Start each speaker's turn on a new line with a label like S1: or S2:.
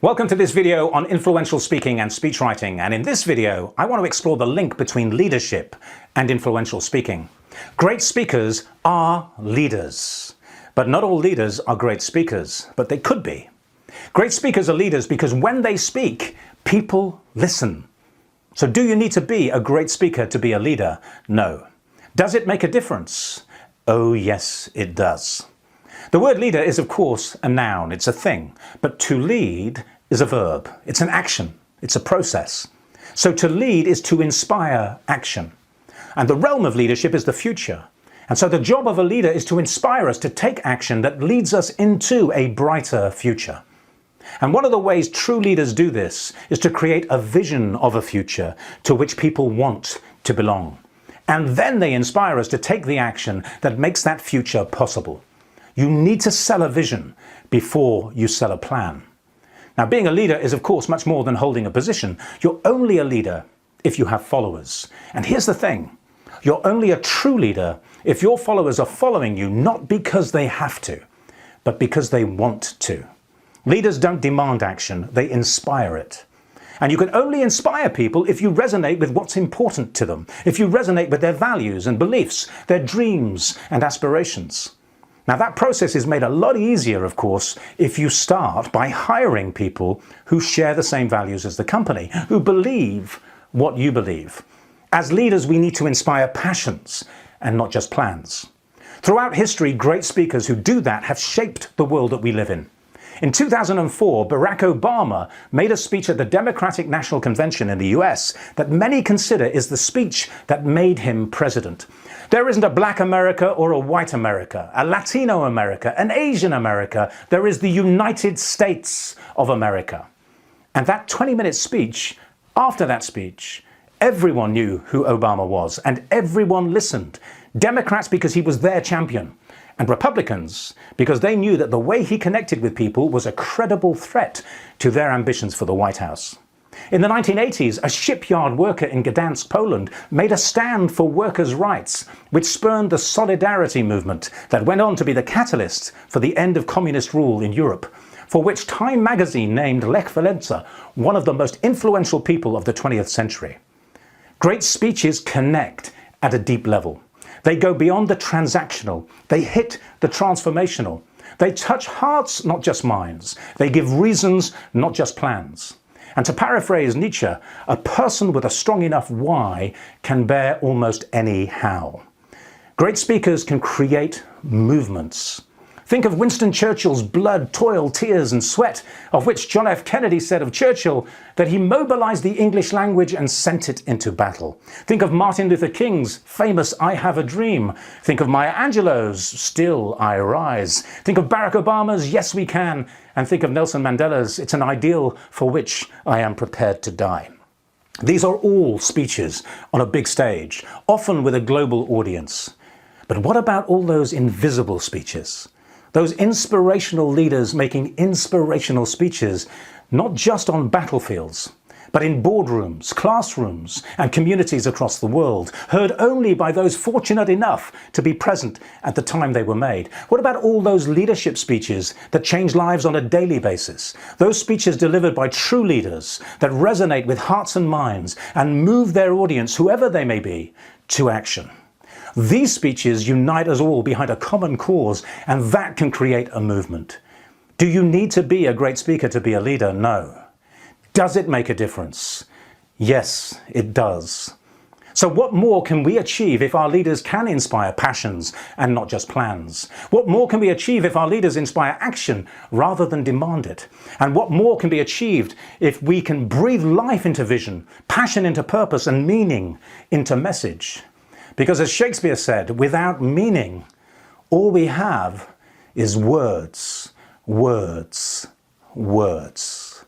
S1: Welcome to this video on influential speaking and speechwriting, and in this video I want to explore the link between leadership and influential speaking. Great speakers are leaders, but not all leaders are great speakers, but they could be. Great speakers are leaders because when they speak, people listen. So do you need to be a great speaker to be a leader? No. Does it make a difference? Oh yes, it does. The word leader is, of course, a noun, it's a thing, but to lead is a verb, it's an action, it's a process. So to lead is to inspire action. And the realm of leadership is the future. And so the job of a leader is to inspire us to take action that leads us into a brighter future. And one of the ways true leaders do this is to create a vision of a future to which people want to belong. And then they inspire us to take the action that makes that future possible. You need to sell a vision before you sell a plan. Now, being a leader is, of course, much more than holding a position. You're only a leader if you have followers. And here's the thing. You're only a true leader if your followers are following you, not because they have to, but because they want to. Leaders don't demand action, they inspire it. And you can only inspire people if you resonate with what's important to them, if you resonate with their values and beliefs, their dreams and aspirations. Now that process is made a lot easier, of course, if you start by hiring people who share the same values as the company, who believe what you believe. As leaders, we need to inspire passions and not just plans. Throughout history, great speakers who do that have shaped the world that we live in. In 2004, Barack Obama made a speech at the Democratic National Convention in the US that many consider is the speech that made him president. There isn't a black America or a white America, a Latino America, an Asian America. There is the United States of America. And that 20-minute speech, after that speech, everyone knew who Obama was and everyone listened. Democrats because he was their champion, and Republicans because they knew that the way he connected with people was a credible threat to their ambitions for the White House. In the 1980s, a shipyard worker in Gdansk, Poland, made a stand for workers' rights, which spurned the Solidarity movement that went on to be the catalyst for the end of communist rule in Europe, for which Time magazine named Lech Walesa one of the most influential people of the 20th century. Great speeches connect at a deep level. They go beyond the transactional. They hit the transformational. They touch hearts, not just minds. They give reasons, not just plans. And to paraphrase Nietzsche, a person with a strong enough why can bear almost any how. Great speakers can create movements. Think of Winston Churchill's blood, toil, tears and sweat, of which John F. Kennedy said of Churchill that he mobilized the English language and sent it into battle. Think of Martin Luther King's famous I Have a Dream. Think of Maya Angelou's Still I Rise. Think of Barack Obama's Yes We Can. And think of Nelson Mandela's It's an Ideal for Which I Am Prepared to Die. These are all speeches on a big stage, often with a global audience. But what about all those invisible speeches? Those inspirational leaders making inspirational speeches, not just on battlefields, but in boardrooms, classrooms, and communities across the world, heard only by those fortunate enough to be present at the time they were made. What about all those leadership speeches that change lives on a daily basis? Those speeches delivered by true leaders that resonate with hearts and minds and move their audience, whoever they may be, to action. These speeches unite us all behind a common cause, and that can create a movement. Do you need to be a great speaker to be a leader? No. Does it make a difference? Yes, it does. So what more can we achieve if our leaders can inspire passions and not just plans? What more can we achieve if our leaders inspire action rather than demand it? And what more can be achieved if we can breathe life into vision, passion into purpose, and meaning into message? Because as Shakespeare said, without meaning, all we have is words, words, words.